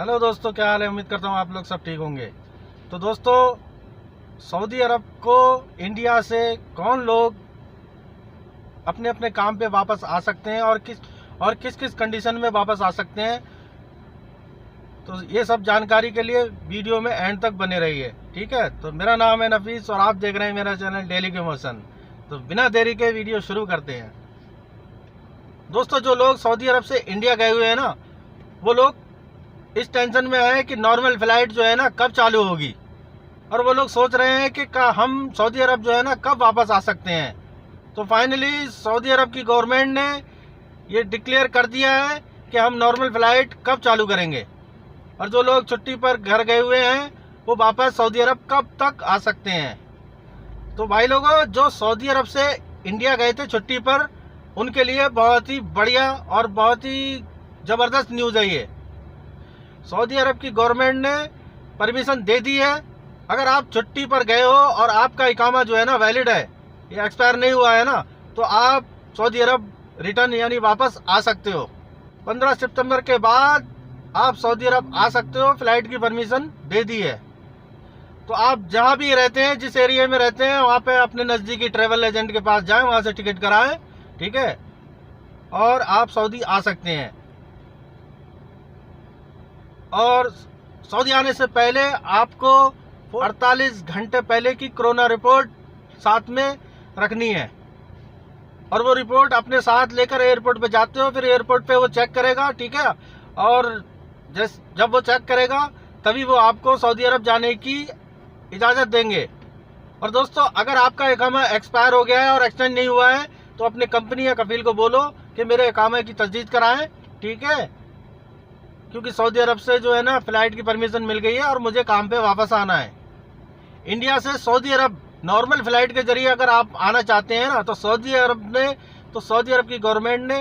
Hello दोस्तों, क्या हाल है। उम्मीद करता हूँ आप लोग सब ठीक होंगे। तो दोस्तों, सऊदी अरब को इंडिया से कौन लोग अपने अपने काम पे वापस आ सकते हैं और किस किस कंडीशन में वापस आ सकते हैं, तो ये सब जानकारी के लिए वीडियो में एंड तक बने रहिए। ठीक है। तो मेरा नाम है नफीस और आप देख रहे हैं मेरा चैनल डेली के मोशन। तो बिना देरी के वीडियो शुरू करते हैं। दोस्तों, जो लोग सऊदी अरब से इंडिया गए हुए हैं ना, वो लोग इस टेंशन में है कि नॉर्मल फ्लाइट जो है ना कब चालू होगी, और वो लोग सोच रहे हैं कि हम सऊदी अरब जो है ना कब वापस आ सकते हैं। तो फाइनली सऊदी अरब की गवर्नमेंट ने ये डिक्लेयर कर दिया है कि हम नॉर्मल फ्लाइट कब चालू करेंगे, और जो लोग छुट्टी पर घर गए हुए हैं वो वापस सऊदी अरब कब तक आ सकते हैं। तो भाई लोगों, जो सऊदी अरब से इंडिया गए थे छुट्टी पर, उनके लिए बहुत ही बढ़िया और बहुत ही ज़बरदस्त न्यूज़ है ये। सऊदी अरब की गवर्नमेंट ने परमिशन दे दी है। अगर आप छुट्टी पर गए हो और आपका इकामा जो है ना वैलिड है, ये एक्सपायर नहीं हुआ है ना, तो आप सऊदी अरब रिटर्न यानी वापस आ सकते हो। 15 सितंबर के बाद आप सऊदी अरब आ सकते हो। फ्लाइट की परमिशन दे दी है। तो आप जहाँ भी रहते हैं, जिस एरिया में रहते हैं, वहाँ पे अपने नज़दीकी ट्रैवल एजेंट के पास जाएं, वहाँ से टिकट कराएं। ठीक है। और आप सऊदी आ सकते हैं। और सऊदी आने से पहले आपको 48 घंटे पहले की कोरोना रिपोर्ट साथ में रखनी है, और वो रिपोर्ट अपने साथ लेकर एयरपोर्ट पे जाते हो। फिर एयरपोर्ट पे वो चेक करेगा। ठीक है। और जब वो चेक करेगा तभी वो आपको सऊदी अरब जाने की इजाज़त देंगे। और दोस्तों, अगर आपका इकामा एक्सपायर हो गया है और एक्सटेंड नहीं हुआ है, तो अपने कंपनी या कफील को बोलो कि मेरे इकामे की तजदीद कराएं। ठीक है। क्योंकि सऊदी अरब से जो है ना फ्लाइट की परमिशन मिल गई है और मुझे काम पे वापस आना है। इंडिया से सऊदी अरब नॉर्मल फ्लाइट के जरिए अगर आप आना चाहते हैं ना, तो सऊदी अरब की गवर्नमेंट ने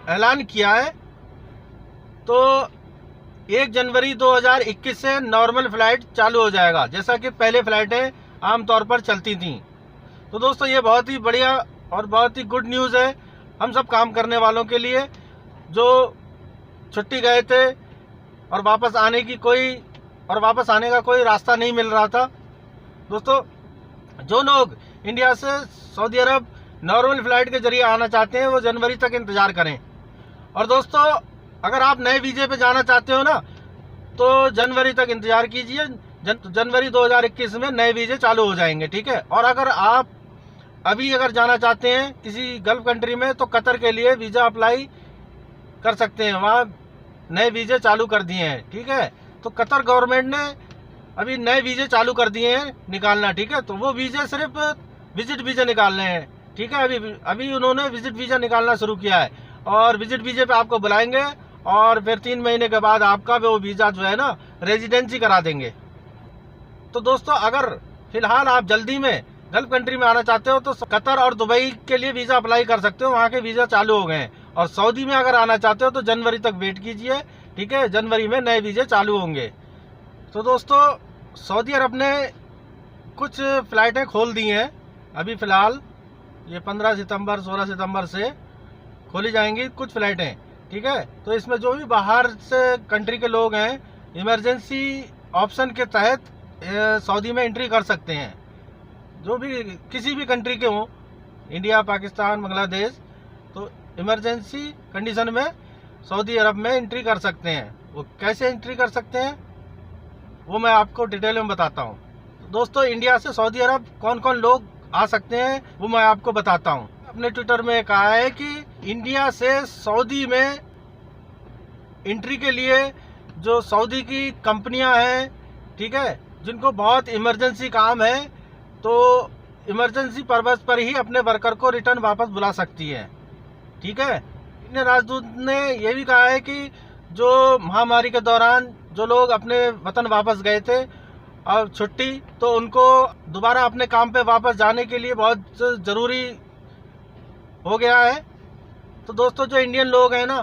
ऐलान किया है, तो 1 जनवरी 2021 से नॉर्मल फ्लाइट चालू हो जाएगा, जैसा कि पहले फ्लाइटें आमतौर पर चलती थी। तो दोस्तों, ये बहुत ही बढ़िया और बहुत ही गुड न्यूज़ है हम सब काम करने वालों के लिए, जो छुट्टी गए थे और वापस आने का कोई रास्ता नहीं मिल रहा था। दोस्तों, जो लोग इंडिया से सऊदी अरब नॉर्मल फ्लाइट के जरिए आना चाहते हैं, वो जनवरी तक इंतज़ार करें। और दोस्तों, अगर आप नए वीज़े पे जाना चाहते हो ना, तो जनवरी तक इंतज़ार कीजिए। जनवरी 2021 में नए वीज़े चालू हो जाएंगे। ठीक है। और अगर आप अगर जाना चाहते हैं किसी गल्फ कंट्री में, तो कतर के लिए वीज़ा अप्लाई कर सकते हैं। वहाँ नए वीज़े चालू कर दिए हैं। ठीक है। तो कतर गवर्नमेंट ने अभी नए वीज़े चालू कर दिए हैं निकालना। ठीक है। तो वो वीज़े सिर्फ विजिट वीज़ा निकालने हैं। ठीक है। अभी उन्होंने विजिट वीज़ा निकालना शुरू किया है, और विजिट वीज़े पे आपको बुलाएंगे, और फिर 3 महीने के बाद आपका वो वीज़ा जो है ना रेजिडेंसी करा देंगे। तो दोस्तों, अगर फिलहाल आप जल्दी में गल्फ कंट्री में आना चाहते हो, तो कतर और दुबई के लिए वीज़ा अप्लाई कर सकते हो। वहाँ के वीज़ा चालू हो गए हैं। और सऊदी में अगर आना चाहते हो तो जनवरी तक वेट कीजिए। ठीक है। जनवरी में नए वीज़े चालू होंगे। तो दोस्तों, सऊदी अरब ने कुछ फ़्लाइटें खोल दी हैं अभी फ़िलहाल। ये 15 सितंबर 16 सितंबर से खोली जाएंगी कुछ फ़्लाइटें। ठीक है। तो इसमें जो भी बाहर से कंट्री के लोग हैं, इमरजेंसी ऑप्शन के तहत सऊदी में एंट्री कर सकते हैं। जो भी किसी भी कंट्री के हों, इंडिया, पाकिस्तान, बांग्लादेश, तो इमरजेंसी कंडीशन में सऊदी अरब में एंट्री कर सकते हैं। वो कैसे एंट्री कर सकते हैं, वो मैं आपको डिटेल में बताता हूँ। दोस्तों, इंडिया से सऊदी अरब कौन कौन लोग आ सकते हैं, वो मैं आपको बताता हूँ। अपने ट्विटर में कहा है कि इंडिया से सऊदी में एंट्री के लिए जो सऊदी की कंपनियां हैं, ठीक है, जिनको बहुत इमरजेंसी काम है, तो इमरजेंसी पर्पज़ पर ही अपने वर्कर को रिटर्न वापस बुला सकती है। ठीक है। इंडियन राजदूत ने यह भी कहा है कि जो महामारी के दौरान जो लोग अपने वतन वापस गए थे और छुट्टी, तो उनको दोबारा अपने काम पे वापस जाने के लिए बहुत ज़रूरी हो गया है। तो दोस्तों, जो इंडियन लोग हैं ना,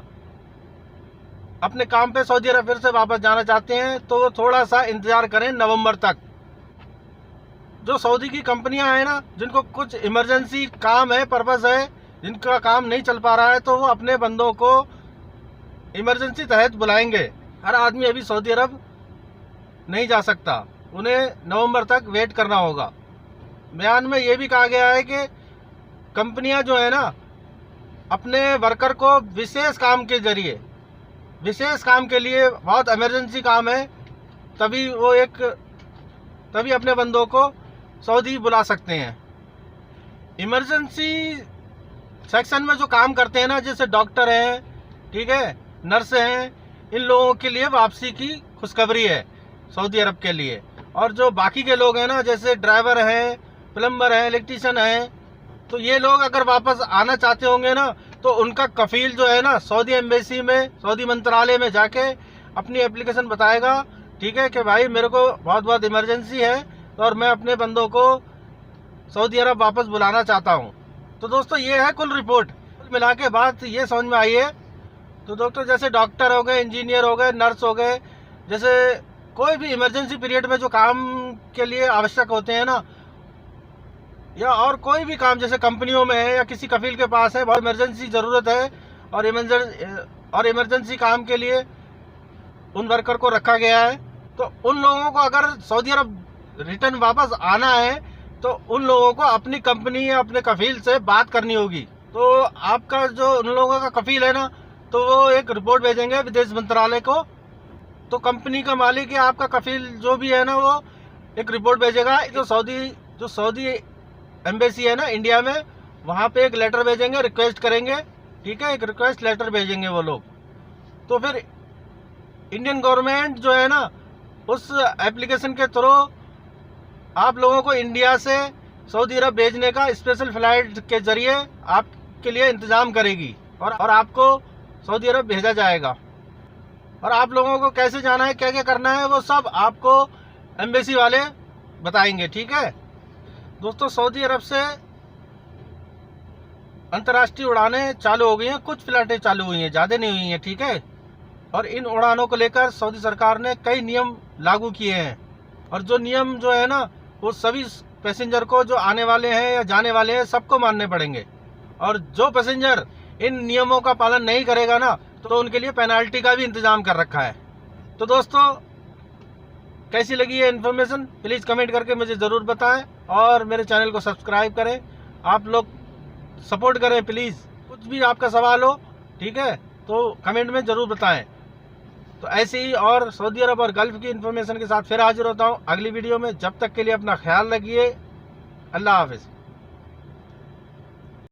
अपने काम पे सऊदी अरब फिर से वापस जाना चाहते हैं, तो वो थोड़ा सा इंतज़ार करें नवंबर तक। जो सऊदी की कंपनियां हैं ना, जिनको कुछ इमरजेंसी काम है, पर्पज़ है, जिनका काम नहीं चल पा रहा है, तो वो अपने बंदों को इमरजेंसी तहत बुलाएंगे। हर आदमी अभी सऊदी अरब नहीं जा सकता, उन्हें नवंबर तक वेट करना होगा। बयान में ये भी कहा गया है कि कंपनियां जो है ना अपने वर्कर को विशेष काम के जरिए, विशेष काम के लिए, बहुत इमरजेंसी काम है, तभी अपने बंदों को सऊदी बुला सकते हैं। इमरजेंसी सेक्शन में जो काम करते हैं ना, जैसे डॉक्टर हैं, ठीक है, नर्स हैं, इन लोगों के लिए वापसी की खुशखबरी है सऊदी अरब के लिए। और जो बाकी के लोग हैं ना, जैसे ड्राइवर हैं, प्लम्बर हैं, इलेक्ट्रीशियन हैं, तो ये लोग अगर वापस आना चाहते होंगे ना, तो उनका कफील जो है ना सऊदी एम्बेसी में, सऊदी मंत्रालय में जाके अपनी एप्लीकेशन बताएगा, ठीक है, कि भाई मेरे को बहुत बहुत इमरजेंसी है और मैं अपने बंदों को सऊदी अरब वापस बुलाना चाहता हूँ। तो दोस्तों ये है कुल रिपोर्ट। कुल मिला के बात ये समझ में आई है। तो दोस्तों जैसे डॉक्टर हो गए, इंजीनियर हो गए, नर्स हो गए, जैसे कोई भी इमरजेंसी पीरियड में जो काम के लिए आवश्यक होते हैं ना, या और कोई भी काम जैसे कंपनियों में है या किसी कफील के पास है, बहुत इमरजेंसी ज़रूरत है और इमरजेंसी काम के लिए उन वर्कर को रखा गया है। तो उन लोगों को अगर सऊदी अरब रिटर्न वापस आना है तो उन लोगों को अपनी कंपनी या अपने कफील से बात करनी होगी। तो आपका जो उन लोगों का कफील है ना, तो वो एक रिपोर्ट भेजेंगे विदेश मंत्रालय को। तो कंपनी का मालिक या आपका कफील जो भी है ना, वो एक रिपोर्ट भेजेगा। जो सऊदी एम्बेसी है ना इंडिया में, वहाँ पे एक लेटर भेजेंगे, रिक्वेस्ट करेंगे, ठीक है, एक रिक्वेस्ट लेटर भेजेंगे वो लोग। तो फिर इंडियन गवर्नमेंट जो है ना, उस एप्लीकेशन के थ्रू आप लोगों को इंडिया से सऊदी अरब भेजने का स्पेशल फ्लाइट के जरिए आपके लिए इंतजाम करेगी और आपको सऊदी अरब भेजा जाएगा। और आप लोगों को कैसे जाना है, क्या क्या करना है, वो सब आपको एम्बेसी वाले बताएंगे, ठीक है। दोस्तों सऊदी अरब से अंतर्राष्ट्रीय उड़ानें चालू हो गई हैं, कुछ फ्लाइटें चालू हुई हैं, ज़्यादा नहीं हुई हैं, ठीक है। और इन उड़ानों को लेकर सऊदी सरकार ने कई नियम लागू किए हैं। और जो नियम जो है ना, वो सभी पैसेंजर को जो आने वाले हैं या जाने वाले हैं सबको मानने पड़ेंगे। और जो पैसेंजर इन नियमों का पालन नहीं करेगा ना, तो उनके लिए पेनाल्टी का भी इंतजाम कर रखा है। तो दोस्तों कैसी लगी ये इन्फॉर्मेशन, प्लीज़ कमेंट करके मुझे ज़रूर बताएं और मेरे चैनल को सब्सक्राइब करें। आप लोग सपोर्ट करें प्लीज़। कुछ भी आपका सवाल हो, ठीक है, तो कमेंट में ज़रूर बताएं। तो ऐसे ही और सऊदी अरब और गल्फ़ की इन्फॉर्मेशन के साथ फिर हाजिर होता हूँ अगली वीडियो में। जब तक के लिए अपना ख्याल रखिए। अल्लाह हाफिज़।